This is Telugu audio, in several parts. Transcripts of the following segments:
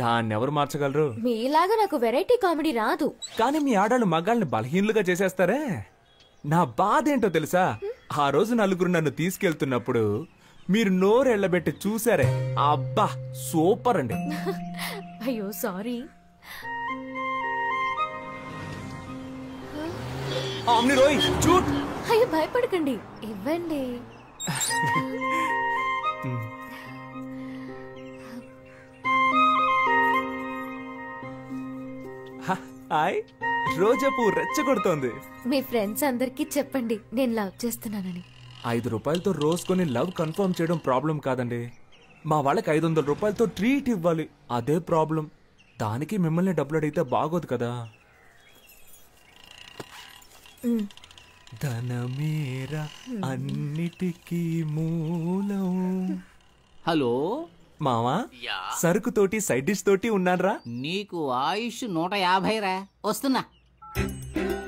దాన్ని ఎవరు మార్చగలరు? మీలాగా నాకు వెరైటీ కామెడీ రాదు. కానీ మీ ఆడాళ్ళు మగాళ్ళని బలహీనులుగా చేసేస్తారే. నా బాధ ఏంటో తెలుసా? ఆ రోజు నలుగురు నన్ను తీసుకెళ్తున్నప్పుడు మీరు నోరు ఎళ్ళబెట్టి చూసారే, అబ్బా సూపర్ అండి. అయ్యో సారీ. అయ్యో భయపడకండి, ఇవ్వండి. హాయ్, రోజా పువ్వు రెచ్చగొడుతోంది. మీ ఫ్రెండ్స్ అందరికి చెప్పండి నేను లవ్ చేస్తున్నానని. 5 రూపాయలతో రోజ్ కొని లవ్ కన్ఫర్మ్ చేయడం ప్రాబ్లం కాదండి. మా వాళ్ళకి 500 రూపాయలతో ట్రీట్ ఇవ్వాలి, అదే ప్రాబ్లం. దానికి మిమ్మల్ని డబ్బులు అడిగితే బాగోదు కదా. ధనమేరా అన్నిటికీ మూలం. హలో మావా, సరుకు తోటి సైడ్ డిష్ తోటి ఉన్నారా? నీకు ఆయుష్ 150 రా. వస్తున్నా.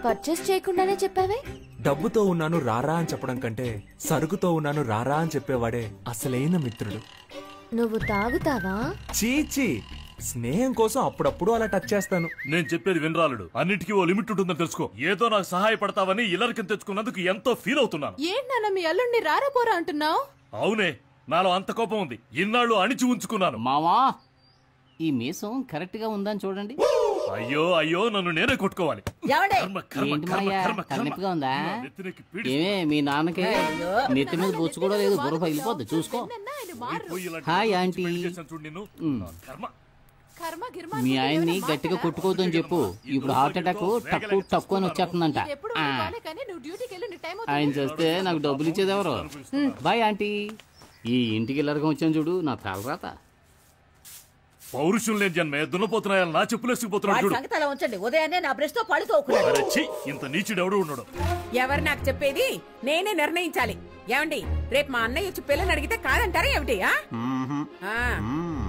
పర్చేస్ చేయకుండానే చెప్పావే. డబ్బుతో ఉన్నాను రారా అని చెప్పడం కంటే సరుకుతో ఉన్నాను రారా అని చెప్పేవాడే అసలైన మిత్రుడు. నువ్వు తాగుతావా? చీచి, స్నేహం కోసం అప్పుడప్పుడు అలా టచ్ చేస్తాను. నేను చెప్పేది వినరాలుడు, అన్నిటికీ ఓ లిమిట్ ఉంటుందని తెలుసుకో. ఏదో నాకు సహాయపడతావని ఇల్లరికం తెచ్చుకున్నందుకు ఎంతో ఫీల్ అవుతున్నాను. ఏంటన్నా మీ అల్లుడిని రారాపోరా అంటున్నావు? అవునే, నాలో అంత కోపం ఉంది. ఇన్నాళ్ళు అణిచి ఉంచుకున్నాను. మావా, ఈ మీసం కరెక్ట్ గా ఉందని చూడండి. అయ్యో అయ్యో, నన్ను నేనే కొట్టుకోవాలి. తలనొప్పిగా ఉందా? ఏమే మీ నాన్నకి నెత్తి మీద బొచ్చు కూడా లేదు, బుర్ర పగిలిపోద్ది చూసుకో. Hi aunty. మీ ఆయన్ని గట్టిగా కొట్టుకోవద్దని చెప్పు. ఇప్పుడు హార్ట్ అటాక్ టక్కు టక్కు అని వచ్చేస్తుందంట. ఆయన చేస్తే నాకు డబ్బులు ఇచ్చేది ఎవరు? Bye aunty. ఈ ఇంటికి ఇల్లరకం వచ్చాను చూడు, నా తలరాత. పౌరుషం లేని జన్మే దున్నపోతున్నాయని నా చెప్పులేసుకుపోతున్నాడు. ఉదయాన్నే నా బ్రష్ తో పళ్ళు తోకున్నాడు. ఇంత నీచుడు ఎవడు ఉన్నాడు? ఎవరు నాకు చెప్పేది? నేనే నిర్ణయించాలి. ఏమండి, రేపు మా అన్నయ్య వచ్చి పిల్లని అడిగితే కాదంటారా ఏమిటి?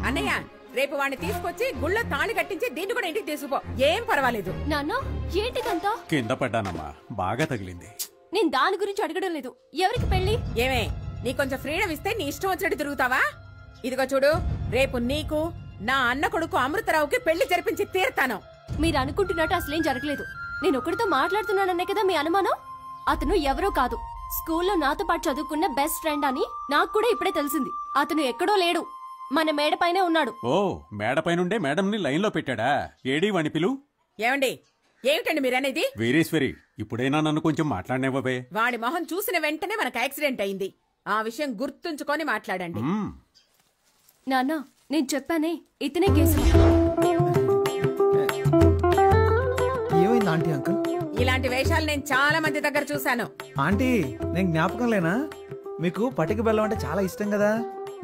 అన్నయ్య, రేపు వాడిని తీసుకొచ్చి గుళ్ళో తాళి కట్టించి దీన్ని కూడా ఇంటికి తీసుకుపో. ఏం పర్వాలేదు. నాన్న ఏంటిదంతా? కింద పడ్డానమ్మా, బాగా తగిలింది. నేను దాని గురించి అడగడం లేదు. ఎవరికి పెళ్లి? ఏమే, నీ కొంచెం ఫ్రీడమ్ ఇస్తే నీ ఇష్టం వచ్చినట్టు తిరుగుతావా? ఇదిగో చూడు, రేపు నీకు నా అన్న కొడుకు అమృతరావుకి పెళ్లి జరిపించి తీరుతాను. మీరు అనుకుంటున్నట్టు అసలేం జరగలేదు. నేను ఒకటితో మాట్లాడుతున్నాననే కదా మీ అనుమానం? అతను ఎవరో కాదు, స్కూల్లో నాతో పాటు చదువుకున్న బెస్ట్ ఫ్రెండ్ అని నాకు కూడా ఇప్పుడే తెలిసింది. అతను ఎక్కడో లేడు, మన మేడపైనే ఉన్నాడు. ఓ, మేడపైనుండే మేడంని లైన్ లో పెట్టాడా? ఏడీ వాణి పిలు. ఏమండి, ఏమిటండి మీరనేది? వీరేశ్వరి, ఇప్పుడైనా నన్ను కొంచెం మాట్లాడనివ్వవే. వాడి మొహం చూసిన వెంటనే మనకు యాక్సిడెంట్ అయింది. ఆ విషయం గుర్తుంచుకొని మాట్లాడండి. నాన్న, నేను చెప్పానే, ఇతనే కేసు. ఏమైంది ఆంటీ? అంకుల్, ఇలాంటి వేషాలు నేను చాలా మంది దగ్గర చూశాను. ఆంటీ, నేను జ్ఞాపకం లేనా? మీకు పటిక బెల్లం అంటే చాలా ఇష్టం కదా.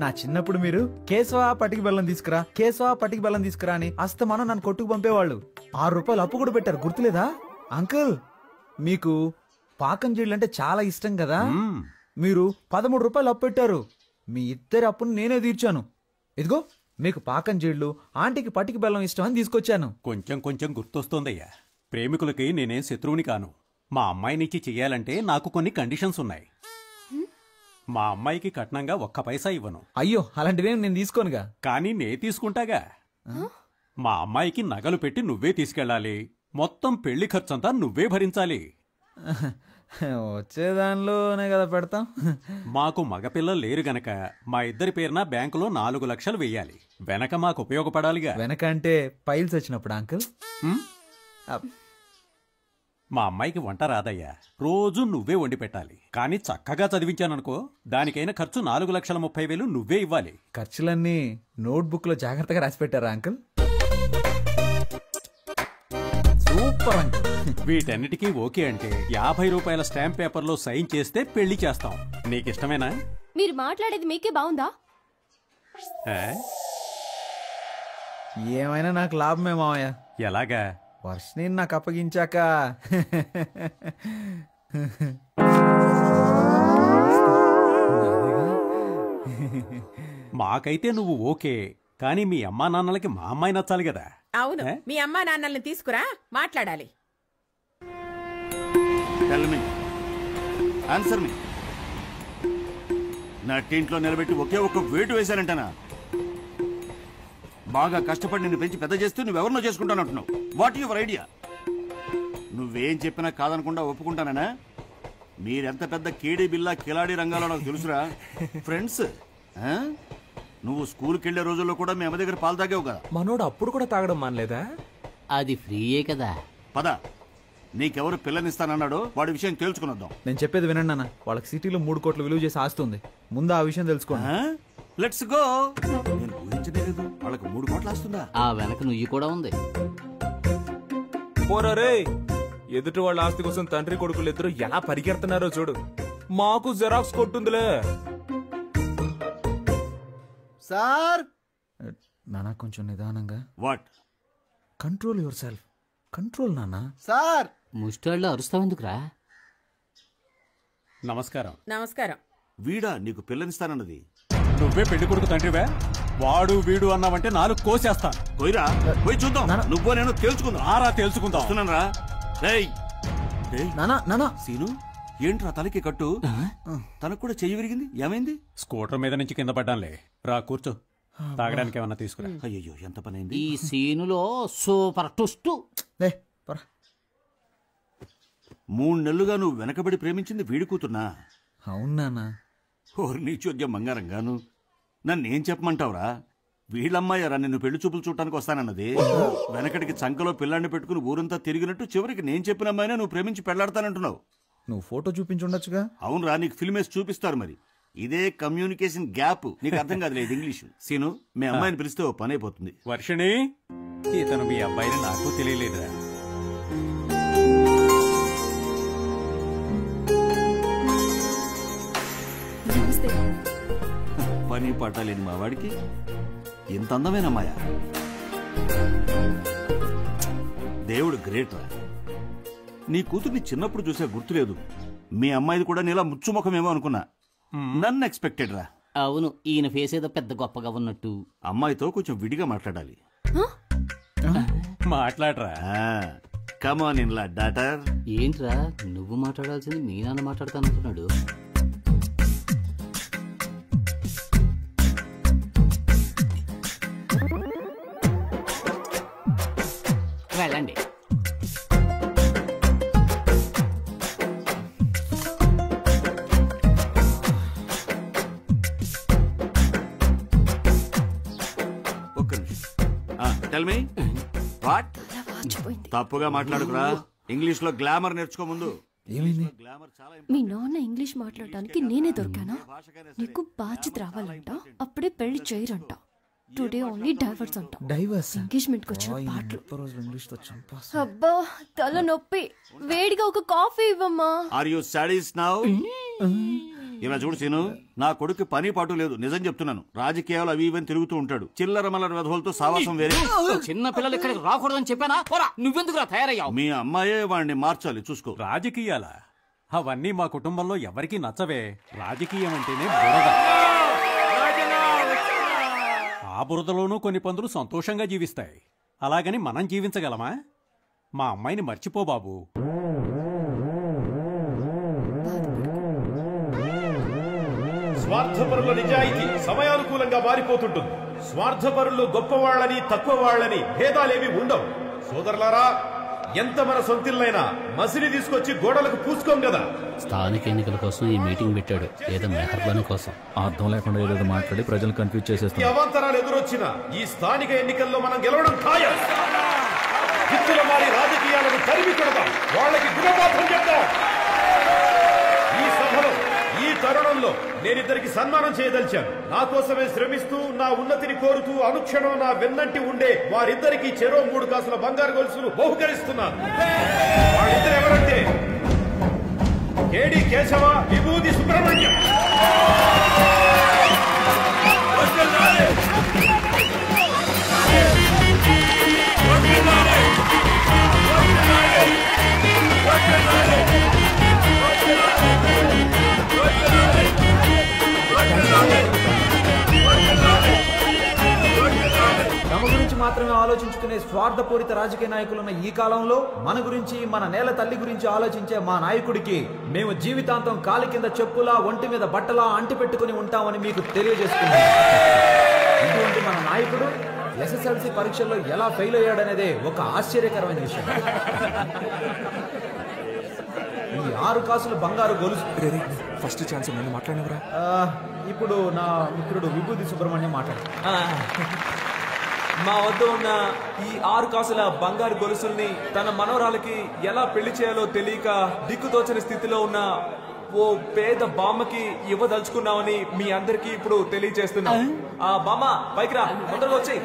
నా చిన్నప్పుడు మీరు కేశవా పటికి బెల్లం తీసుకురా, కేశవా పటికి బెల్లం తీసుకురా అని అస్తమానం నన్ను కొట్టుకు పంపేవాళ్ళు. 6 రూపాయలు అప్పు కూడా పెట్టారు, గుర్తులేదా? అంకుల్, మీకు పాకం జీళ్ళు అంటే చాలా ఇష్టం కదా. మీరు 13 రూపాయలు అప్పు పెట్టారు. మీ ఇద్దరి అప్పును నేనే తీర్చాను. ఇదిగో మీకు పాకం జీళ్ళు, ఆంటీకి పటికి బెల్లం ఇష్టం అని తీసుకొచ్చాను. కొంచెం కొంచెం గుర్తొస్తోందయ్యా. ప్రేమికులకి నేనేం శత్రువుని కాను. మా అమ్మాయినిచ్చి చెయ్యాలంటే నాకు కొన్ని కండిషన్స్ ఉన్నాయి. మా అమ్మాయికి కట్నంగా 1 పైసా ఇవ్వను. అయ్యో, అలాంటివేం నేను తీసుకోనుగా. కానీ నే తీసుకుంటాగా. మా అమ్మాయికి నగలు పెట్టి నువ్వే తీసుకెళ్ళాలి. మొత్తం పెళ్లి ఖర్చంతా నువ్వే భరించాలి. వచ్చేదానిలోనే కదా పెడతాం. మాకు మగపిల్లలు లేరు గనక మా ఇద్దరి పేరున బ్యాంకులో 4 లక్షలు వెయ్యాలి. వెనక మాకు ఉపయోగపడాలిగా. వెనక అంటే పైల్స్ వచ్చినప్పుడు అంకుల్. మా అమ్మాయికి వంట రాదయ్యా. రోజు నువ్వే వండి పెట్టాలి. కానీ చక్కగా చదివించాననుకో, దానికైనా ఖర్చు 4,30,000 నువ్వే ఇవ్వాలి. ఖర్చులన్నీ నోట్బుక్ లో జాగ్రత్తగా రాసి పెట్టారా అంకుల్? Super uncle. వీటన్నిటికీ ఓకే అంటే 50 రూపాయల స్టాంప్ పేపర్లో సైన్ చేస్తే పెళ్లి చేస్తాం. నీకిష్టమేనా? మీరు మాట్లాడేది మీకే బాగుందా? ఏమైనా నాకు లాభమే మావయ్య. ఎలాగా? వర్షని నాకు అప్పగించాక మాకైతే నువ్వు ఓకే, కానీ మీ అమ్మా నాన్నలకి మా అమ్మాయి నచ్చాలి కదా. అవును, మీ అమ్మా నాన్నల్ని తీసుకురా, మాట్లాడాలి. ఆన్సర్ మీ. నా టీంట్లో నిలబెట్టి ఒకే ఒక్క వేటు వేశానంటనా? బాగా కష్టపడి నిన్ను పెంచి పెద్ద చేస్తూ నువ్వెవరినో చేసుకుంటానంటున్నావు. What your idea? నువ్వేం చెప్పినా కాదనకుండా ఒప్పుకుంటానా? మీరెంత పెద్ద కేడీ బిల్లా కిలాడీ రంగాలో నాకు తెలుసురా. ఫ్రెండ్స్, నువ్వు స్కూల్కి వెళ్లే రోజుల్లో కూడా మీ అమ్మ దగ్గర పాలు తాగావు కదా. మనోడు అప్పుడు కూడా తాగడం మానలేదా? అది ఫ్రీయే కదా. పద, నీకెవరు పిల్లనిస్తానన్నాడో వాడి విషయం తెలుసుకునొద్దాం. నేను చెప్పేది వినండి అన్న. వాళ్ళకి సిటీలో 3 కోట్లు విలువ చేసి ఆస్తుంది. ముందు ఆ విషయం తెలుసుకోండి. Let's go. నేను ఊహించలేదు వాళ్ళకి 3 కోట్లు వస్తుందా. ఆ వెనక నుయ్యి కూడా ఉంది. పోరే, ఎదుటి వాళ్ళ ఆస్తి కోసం తండ్రి కొడుకులు ఇద్దరు ఎలా పరిగెడుతున్నారో చూడు. మాకు జెరాక్స్ కొట్టుందిలే. సార్ నానా కొంచెం నిదానంగా. What? Control your self. Control నానా. సార్ ముష్టాళ్ళు అరుస్తావెందుకురా? నమస్కారం. నమస్కారం. వీడా నీకు పిల్లనిస్తానన్నది? నువ్వే పెళ్లి కొడుకు తండ్రివే. వాడు వీడు అన్నావంటే 4 కోసేస్తాను. పోయిరా, పోయి చూద్దాం. నువ్వో నేను తేల్చుకుందాం. ఆరా తేల్చుకుందాం. వస్తున్నానరా. నానా నానా. సీను, ఏంట్రా తలకి కట్టు? తనకు కూడా చెయ్యి విరిగింది, ఏమైంది? స్కూటర్ మీద నుంచి కింద పడ్డానులే. రా కూర్చో, తాగడానికి ఏమన్నా తీసుకురా. అయ్యో, ఎంత పని అయింది. ఈ సీనులో సూపర్ ట్విస్ట్. 3 నెలలుగా నువ్వు వెనకబడి ప్రేమించింది వీడి కూతున్నా? అవునా? ఓరి నీ చోద్యం బంగారంగాను. నన్నేం చెప్పమంటావురా? వీళ్ళమ్మాయారా నిన్ను పెళ్లి చూపులు చూడటానికి వస్తానన్నది. వెనకటికి చంకలో పిల్లాన్ని పెట్టుకుని ఊరంతా తిరిగినట్టు చివరికి నేను చెప్పిన అమ్మాయినే నువ్వు ప్రేమించి పెళ్లాడతానంటున్నావు. నువ్వు ఫోటో చూపించుండొచ్చుగా. అవునరా, నీకు ఫిల్మ్ వేసి చూపిస్తారు. మరి ఇదే కమ్యూనికేషన్ గ్యాప్. నీకు అర్థం కాదులేదు ఇంగ్లీషు. సీను, మీ అమ్మాయిని పిలిస్తే ఓ పని అయిపోతుంది. వర్షిణి, ఇతను మీ అబ్బాయిని నాకు తెలియలేదురా. పని పట్టాలేని మా వాడికి ఎంత అందమైన అమ్మాయ. దేవుడు గ్రేట్ రా. నీ కూతుర్ని చిన్నప్పుడు చూసా గుర్తులేదు. మీ అమ్మాయిది కూడా నీలా ముచ్చుముఖమేమో అనుకున్నా. నన్ను ఎక్స్పెక్టెడ్ రా. అవును, ఈయన ఫేస్ ఏదో పెద్ద గొప్పగా ఉన్నట్టు. అమ్మాయితో కొంచెం విడిగా మాట్లాడాలి. మాట్లాడరా. కమాన్ ఇన్ లా డాటర్. ఏంట్రా నువ్వు మాట్లాడాల్సింది మీ నాన్న మాట్లాడతానంటున్నాడు. వెళ్ళండి. ఒక్క నిమిషం. Tell me what? తప్పుగా మాట్లాడుకురా. ఇంగ్లీష్ లో గ్లామర్ నేర్చుకో ముందు. మీ నాన్న ఇంగ్లీష్ మాట్లాడటానికి నేనే దొరికానా? నీకు బాధ్యత రావాలంట, అప్పుడే పెళ్లి చేయరంట. టుడే ఓన్లీ డైవర్స్ అంట. డైవర్స్? ఎంగేజ్మెంట్ కి వచ్చిన పాటలు. ఇంగ్లీష్ తో చంపేస్తా. అబ్బా తల నొప్పి. వేడిగా ఒక కాఫీ ఇవ్వమ్మా. Are you sadist now? ఇలా చూడు సీను, నా కొడుకు పని పాటు లేదు. నిజం చెప్తున్నాను. రాజకీయాలు అవి ఇవని తిరుగుతూ ఉంటాడు. చిల్లర మల్లర వెధవలతో సావాసం వేరే. చిన్న పిల్లలు ఇక్కడికి రాకూడదని చెప్పానా? నువ్వెందుకు తయారయ్యావు? మీ అమ్మాయే వాడిని మార్చాలి, చూసుకో. రాజకీయాలా? అవన్నీ మా కుటుంబంలో ఎవరికీ నచ్చవే. రాజకీయం అంటేనే బురద. ఆ బురదలోనూ కొన్ని పందులు సంతోషంగా జీవిస్తాయి. అలాగని మనం జీవించగలమా? మా అమ్మాయిని మర్చిపో బాబు. స్వార్థపరుల నిజాయితీ సమయానుకూలంగా మారిపోతుంటుంది. స్వార్థపరులు గొప్పవాళ్లని తక్కువ వాళ్లని భేదాలేవి ఉండవు. సోదరులారా, ఎంత మన సొంతిల్లైనా మసిని తీసుకొచ్చి గోడలకు పూసుకోం కదా. స్థానిక ఎన్నికల కోసం ఈ మీటింగ్ పెట్టాడు, ఏదో మెహర్బానీ కోసం. అర్థం లేకుండా ఏదో మాట్లాడి ప్రజలు కన్ఫ్యూజ్ చేసేస్తాం. అవాంతరాలు ఎదురొచ్చినా ఈ స్థానిక ఎన్నికల్లో మనం గెలవడం ఖాయం. దిక్కుల మారి రాజకీయాలను తరిమి కొడదాం, వాళ్ళకి గుణపాఠం చెప్తాం. ఈ సభలో ఈ తరుణంలో నేనిద్దరికి సన్మానం చేయదలిచాను. నా కోసమే శ్రమిస్తూ, నా ఉన్నతిని కోరుతూ అనుక్షణం నా వెన్నంటి ఉండే వారిద్దరికి చెరో 3 కాసుల బంగారు గొలుసులు బహుకరిస్తున్నాను. వాళ్ళిద్దరు ఎవరంటే కేడి కేశవ, విభూతి సుబ్రహ్మణ్యం. తమ గురించి మాత్రమే ఆలోచించుకునే స్వార్థపూరిత రాజకీయ నాయకులున్న ఈ కాలంలో మన గురించి, మన నేల తల్లి గురించి ఆలోచించే మా నాయకుడికి మేము జీవితాంతం కాలి కింద చెప్పులా, ఒంటి మీద బట్టలా అంటి పెట్టుకుని ఉంటామని మీకు తెలియజేసుకున్నాం. ఇటువంటి మన నాయకుడు ఎస్ఎస్ఎల్సి పరీక్షల్లో ఎలా ఫెయిల్ అయ్యాడనేదే ఒక ఆశ్చర్యకరమైన విషయం. ఈ 6 కాసుల బంగారు గొలుసు. ఫస్ట్ ఛాన్స్ నన్ను మాట్లాడినవరా. ఇప్పుడు నా మిత్రుడు విభూతి సుబ్రహ్మణ్యం మాట్లాడు. మా వద్ద ఉన్న ఈ 6 కాసుల బంగారు గొలుసుల్ని తన మనవరాలకి ఎలా పెళ్లి చేయాలో తెలియక దిక్కుతోచని స్థితిలో ఉన్న ఓ పేద బామ్మకి ఇవ్వదలుచుకున్నామని మీ అందరికీ ఇప్పుడు తెలియజేస్తున్నాం. ఆ బామ్మ పైకి రా, తొందరగా వచ్చేయ్.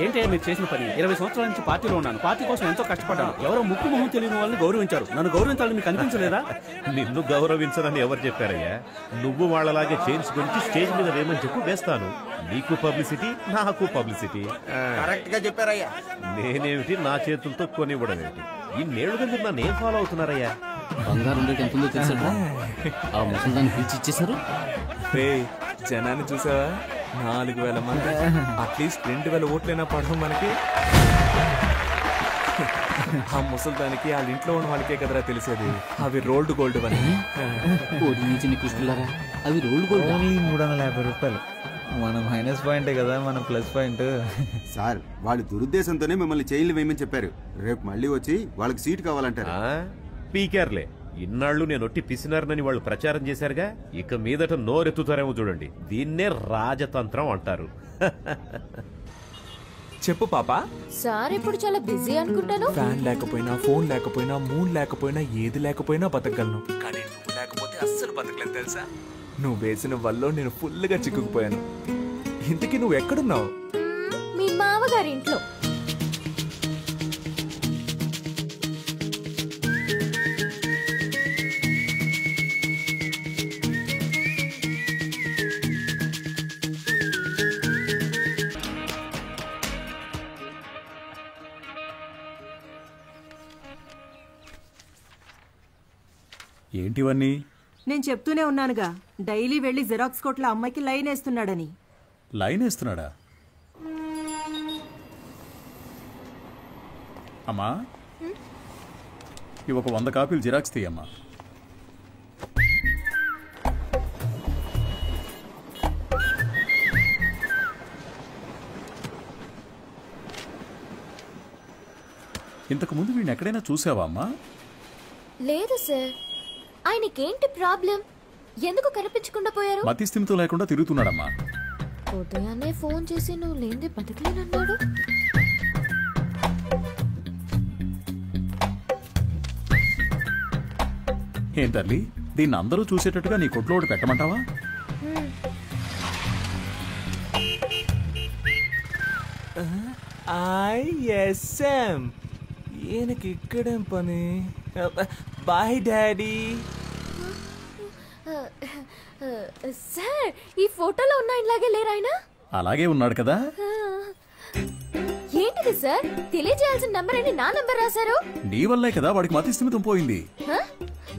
ఏంటంటే మీరు చేసిన పని? 20 సంవత్సరాల నుంచి పార్టీలో ఉన్నాను. పార్టీ కోసం ఎంతో కష్టపడ్డాను. ఎవరో ముక్కు మొహం తెలియని వాళ్ళని గౌరవించారు. నన్ను గౌరవించాలని మీకు అనిపించలేదా? నిన్ను గౌరవించదని ఎవరు చెప్పారయ్యా? నువ్వు వాళ్ళలాగే చైన్స్ గురించి స్టేజ్ మీద వేయమని చెప్పు, వేస్తాను. నీకు పబ్లిసిటీ, నాకు పబ్లిసిటీ. కరెక్ట్ గా చెప్పారయ్యా. నేనేమిటి నా చేతులతో కొనివ్వడం ఏమిటి? ఇన్నేళ్లుగా మీరు నన్ను ఏం ఫాలో అవుతున్నారయ్యా? బంగారం రేట్ ఎంత ఉందో తెలుసా? ఆ ముసలిదాన్ని పిలిచి ఇచ్చేశారు. జనాన్ని చూసావా? 4000 మంది. అట్లీస్ట్ 2000 ఓట్లైనా పడడం మనకి. ఆ ముసలిదానికి వాళ్ళ ఇంట్లో ఉన్న వాళ్ళకే కదరా తెలిసేది అవి రోల్డ్ గోల్డ్ అని. అవి రోల్డ్ గోల్డ్. ఓన్లీ 350 రూపాయలు. మన మైనస్ పాయింటే కదా మన ప్లస్ పాయింట్. సార్ వాళ్ళు దురుద్దేశంతోనే మిమ్మల్ని చైన్లు వేయమని చెప్పారు. రేపు మళ్ళీ వచ్చి వాళ్ళకి సీట్ కావాలంటారు. పీకేర్లే. ఇన్నాళ్ళు నేను ఒట్టి పిసినారనని వాళ్ళు ప్రచారం చేశారుగా, ఇక మీదట నోరెత్తుతారేమో చూడండి. దీన్నే రాజతంత్రం అంటారు. చెప్పు పాపా. సార్ ఇప్పుడు చాలా బిజీ అనుకుంటాను. ఫ్యాన్ లేకపోయినా, ఫోన్ లేకపోయినా, మూన్ లేకపోయినా, ఏది లేకపోయినా బతకగలను. కానీ నువ్వు లేకపోతే అస్సలు బతకలేదు తెలుసా? నువ్వు వేసిన వల్ల నేను ఫుల్ గా చిక్కుకుపోయాను. ఇంతకీ నువ్వు ఎక్కడున్నావు? మీ మామగారి ఇంట్లో. ఏంటివన్నీ? నేను చెప్తూనే ఉన్నానుగా, డైలీ వెళ్లి జిరాక్స్ కోట్ల అమ్మాయికి లైన్ వేస్తున్నాడని. లైన్ వేస్తున్నాడా? అమ్మా, ఇవి ఒక 100 కాపీలు జిరాక్స్ తీయమ్మా. ఇంతకు ముందు వీడిని ఎక్కడైనా చూసావా అమ్మా? లేదు సార్. ఆయనకేంటి ప్రాబ్లం? ఎందుకు కనిపించకుండా పోయారు? మతి స్థిమితం లేకుండా తిరుగుతున్నాడమ్మా. ఉదయాన్నే ఫోన్ చేసి నువ్వు లేనిదే బతకలేనన్నాడు. ఏం తల్లి, దీన్ని అందరూ చూసేటట్టుగా నీ కొట్లో ఒకటి పెట్టమంటావా? ఐఎస్ఎం. ఈయనకి ఇక్కడేం పని? Bye daddy. సార్, ఈ ఫోటోలో ఉన్న ఇలాగే లేరు ఆయన? అలాగే ఉన్నాడు కదా. ఏంటిది సార్? తెలియజేయాల్సిన నంబర్ అని నా నంబర్ రాశారు. నీ వల్లే కదా వాడికి మతి స్థిమితం పోయింది.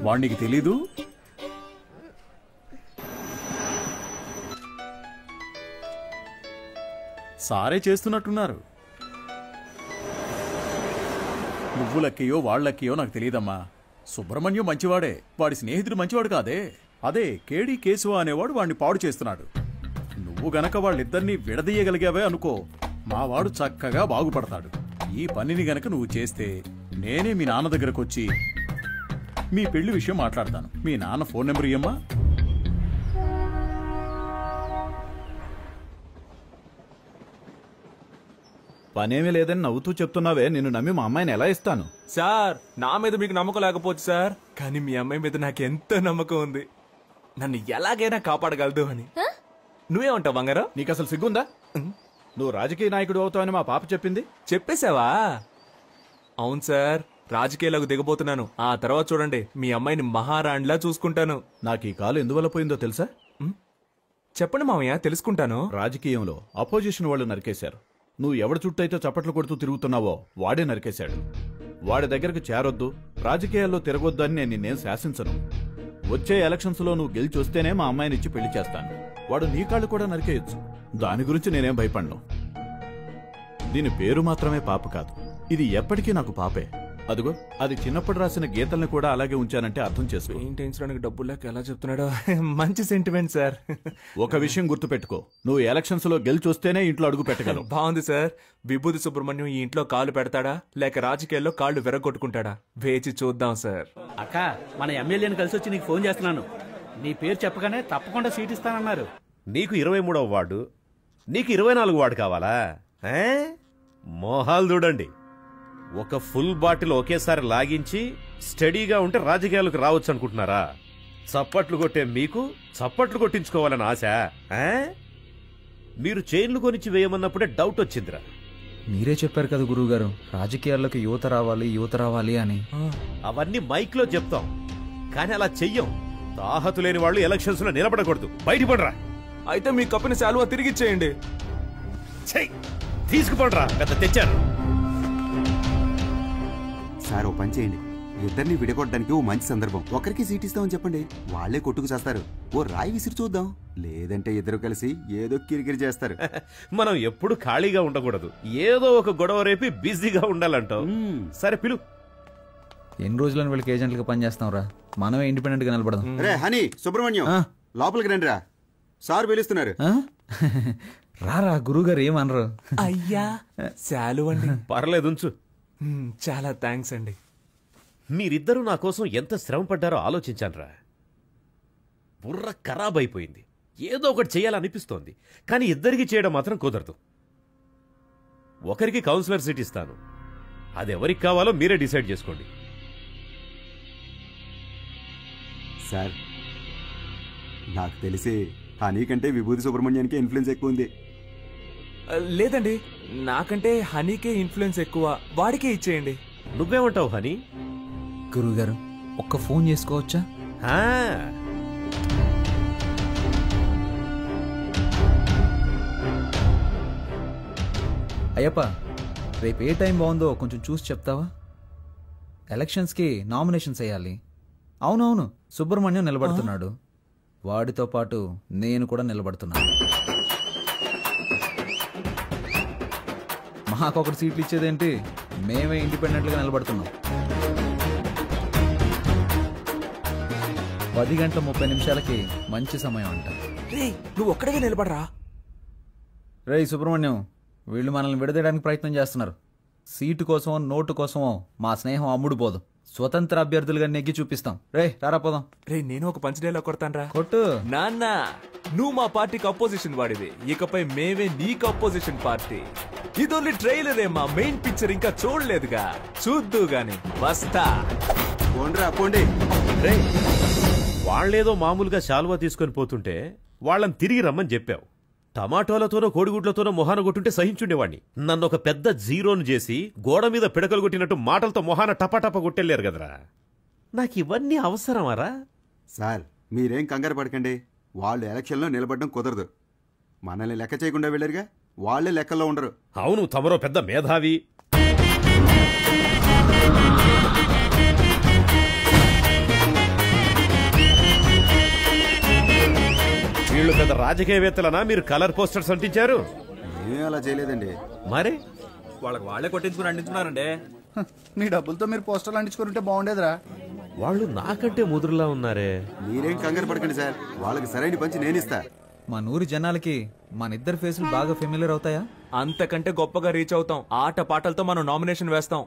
వాడికి తెలీదు. సారే చేస్తున్నట్టున్నారు. నువ్వు లక్కయో వాళ్ళక్కయో నాకు తెలియదమ్మా. సుబ్రహ్మణ్యం మంచివాడే, వాడి స్నేహితుడు మంచివాడు కాదే. అదే కేడి కేశవ అనేవాడు వాడిని పాడు చేస్తున్నాడు. నువ్వు గనక వాళ్ళిద్దరినీ విడదీయగలిగావే అనుకో, మావాడు చక్కగా బాగుపడతాడు. ఈ పనిని గనక నువ్వు చేస్తే నేనే మీ నాన్న దగ్గరకు వచ్చి మీ పెళ్లి విషయం మాట్లాడతాను. మీ నాన్న ఫోన్ నెంబర్ ఇయ్యమ్మా. పనేమీ లేదని నవ్వుతూ చెప్తున్నావే, నిన్ను నమ్మి మా అమ్మాయిని ఎలా ఇస్తాను? సార్, నా మీద మీకు నమ్మకం లేకపోవచ్చు సార్, కానీ మీ అమ్మాయి మీద నాకు ఎంతో నమ్మకం ఉంది. నన్ను ఎలాగైనా కాపాడగలదు అని. నువ్వేమంటావు బంగారం? నీకు అసలు సిగ్గుందా? నువ్వు రాజకీయ నాయకుడు అవుతావని మా పాప చెప్పింది. చెప్పేశావా? అవును సార్, రాజకీయాలకు దిగబోతున్నాను. ఆ తర్వాత చూడండి, మీ అమ్మాయిని మహారాణిలా చూసుకుంటాను. నాకు ఈ కాలు ఎందువల్ల పోయిందో తెలుసా? చెప్పండి మామయ్య, తెలుసుకుంటాను. రాజకీయంలో అపోజిషన్ వాళ్ళు నరికేశారు. నువ్వు ఎవడి చుట్టైతే చప్పట్లు కొడుతూ తిరుగుతున్నావో వాడే నరికేశాడు. వాడి దగ్గరకు చేరొద్దు, రాజకీయాల్లో తిరగొద్దు అని నేను నిన్నేం శాసించను. వచ్చే ఎలక్షన్స్ లో నువ్వు గెలిచి వస్తేనే మా అమ్మాయినిచ్చి పెళ్లి చేస్తాను. వాడు నీ కాళ్ళు కూడా నరికేయచ్చు. దాని గురించి నేనేం భయపడ్ను. దీని పేరు మాత్రమే పాప కాదు, ఇది ఎప్పటికీ నాకు పాపే. అదిగో అది చిన్నప్పుడు రాసిన గీతల్ని కూడా అలాగే ఉంచానంటే అర్థం చేసుకో. పెయింటించడానికి డబ్బులు లేక ఎలా చెప్తున్నాడో. మంచి సెంటిమెంట్ సార్. ఒక విషయం గుర్తుపెట్టుకో, నువ్వు ఎలక్షన్స్ లో గెలిచొస్తేనే ఇంట్లో అడుగు పెట్టగలవు. బాగుంది సార్. విభూతి సుబ్రహ్మణ్యం ఈ ఇంట్లో కాలు పెడతాడా లేక రాజకీయాల్లో కాళ్ళు విరగొట్టుకుంటాడా? వేచి చూద్దాం సార్. అక్క, మన ఎమ్మెల్యేని కలిసి వచ్చి నీకు ఫోన్ చేస్తున్నాను. నీ పేరు చెప్పగానే తప్పకుండా సీట్ ఇస్తానన్నారు. నీకు 23వ వార్డు, నీకు 24 వార్డు కావాలా? మోహాలు చూడండి. ఒక ఫుల్ బాటిల్ ఒకేసారి లాగించి స్టడీగా ఉంటే రాజకీయాలకు రావచ్చు అనుకుంటున్నారా? చప్పట్లు కొట్టే మీకు చప్పట్లు కొట్టించుకోవాలని ఆశ? మీరు చైన్లు కొనిచ్చి వేయమన్నప్పుడే డౌట్ వచ్చిందిరా. మీరే చెప్పారు కదా గురువుగారు, రాజకీయాల్లోకి యువత రావాలి అని. అవన్నీ మైక్ లో చెప్తాం, కానీ అలా చెయ్యం. తాహతు లేని వాళ్ళు ఎలక్షన్స్ లో నిలబడకూడదు. బయటపడరా. అయితే మీ కప్పుని శాలువా తిరిగిచ్చేయండి. తీసుకుపోడరా, పెద్ద తెచ్చారు. సార్ ఓ పని చేయండి, ఇద్దరిని విడగొట్టడానికి ఓ మంచి సందర్భం. ఒకరికి సీట్ ఇస్తామని చెప్పండి, వాళ్లే కొట్టుకు చేస్తారు. ఓ రాయి విసిరి చూద్దాం, లేదంటే ఇద్దరు కలిసి ఏదో కిరికిరి చేస్తారు. మనం ఎప్పుడు ఖాళీగా ఉండకూడదు, ఏదో ఒక గొడవ రేపి బిజీగా ఉండాలంటావు. సరే పిలు. ఎన్ని రోజులని వీళ్ళకి ఏజెంట్లుగా పనిచేస్తాం రా, మనమే ఇండిపెండెంట్ గా నిలబడదాం. రే హనీ, సుబ్రహ్మణ్యం లోపలికి రండి రా, సార్ పిలుస్తున్నారు. రారా, గురువుగారు ఏమనరు. అయ్యా శాలువండి. పర్లేదు ఉంచు. చాలా థ్యాంక్స్ అండి. మీరిద్దరూ నా కోసం ఎంత శ్రమ పడ్డారో ఆలోచించానురా. బుర్ర ఖరాబ్ అయిపోయింది. ఏదో ఒకటి చేయాలనిపిస్తోంది, కానీ ఇద్దరికి చేయడం మాత్రం కుదరదు. ఒకరికి కౌన్సిలర్ సీట్ ఇస్తాను, అది ఎవరికి కావాలో మీరే డిసైడ్ చేసుకోండి. సార్ నాకు తెలిసి హనీ కంటే విభూతి సుబ్రహ్మణ్యానికి ఇన్ఫ్లుయెన్స్ ఎక్కువ ఉంది. లేదండి, నాకంటే హనీకే ఇన్ఫ్లుయెన్స్ ఎక్కువ, వాడికే ఇచ్చేయండి. నువ్వేమంటావు హనీ? గురువుగారు ఒక్క ఫోన్ చేసుకోవచ్చా? అయ్యప్ప, రేపు ఏ టైం బాగుందో కొంచెం చూసి చెప్తావా? ఎలక్షన్స్కి నామినేషన్స్ వేయాలి. అవునవును, సుబ్రహ్మణ్యం నిలబడుతున్నాడు, వాడితో పాటు నేను కూడా నిలబడుతున్నాను. మాకొకటి సీట్లు ఇచ్చేదేంటి, మేమే ఇండిపెండెంట్గా నిలబడుతున్నాం. 10:30 మంచి సమయం అంట. నువ్వు ఒక్కడే నిలబడరా. రేయ్ సుబ్రహ్మణ్యం, వీళ్ళు మనల్ని విడదీయడానికి ప్రయత్నం చేస్తున్నారు. సీటు కోసమో నోటు కోసమో మా స్నేహం అమ్ముడుపోదు. స్వతంత్ర అభ్యర్థులుగా నెగ్గి చూపిస్తాం. రే రారా పోదాం. రే నేను ఒక పంచడేలా కొడతాను. కొట్టు. నాన్న, నువ్వు మా పార్టీకి అపోజిషన్ వాడివి, ఇకపై మేమే నీకు అపోజిషన్ పార్టీ. ఇది ఓన్లీ ట్రైలరే, మా మెయిన్ పిక్చర్ ఇంకా చూడలేదుగా, చూద్దు గాని. వస్తా. పోండి. రే, వాళ్ళేదో మామూలుగా శాలువా తీసుకొని పోతుంటే వాళ్ళని తిరిగి రమ్మని చెప్పావు. టమాటోలతోనో కోడిగుడ్లతోనో మొహాన కొట్టుంటే సహించుండేవాణ్ణి. నన్ను ఒక పెద్ద జీరోను చేసి గోడ మీద పిడకలు కొట్టినట్టు మాటలతో మొహాన టపాటపా కొట్టెళ్ళారు కదరా. నాకు ఇవన్నీ అవసరమారా? సార్ మీరేం కంగారు పడకండి, వాళ్ళు ఎలక్షన్లో నిలబడడం కుదరదు. మనల్ని లెక్క చేయకుండా వెళ్ళారుగా, వాళ్లే లెక్కల్లో ఉండరు. అవును, తమరో పెద్ద మేధావి. వీళ్ళు పెద్ద రాజకీయవేత్తలనా మీరు కలర్ పోస్టర్స్ అంటించారు? ఏం అలా చేయలేదండి. మరి వాళ్ళకి వాళ్లే కొట్టించుకుని అంటించున్నారండి. మీ డబ్బులతో మీరు పోస్టర్లు అంటించుకుంటే బాగుండేదిరా. వాళ్ళు నాకంటే ముదురులా ఉన్నారే. మీరేం కంగారు పడకండి సార్, వాళ్ళకి సరైన పంచి నేనిస్తా. మా నూరి జనాలకి మన ఇద్దరు ఫేసులు బాగా ఫెమిలియర్ అవుతాయా? అంతకంటే గొప్పగా రీచ్ అవుతాం. ఆట పాటలతో మనం నామినేషన్ వేస్తాం.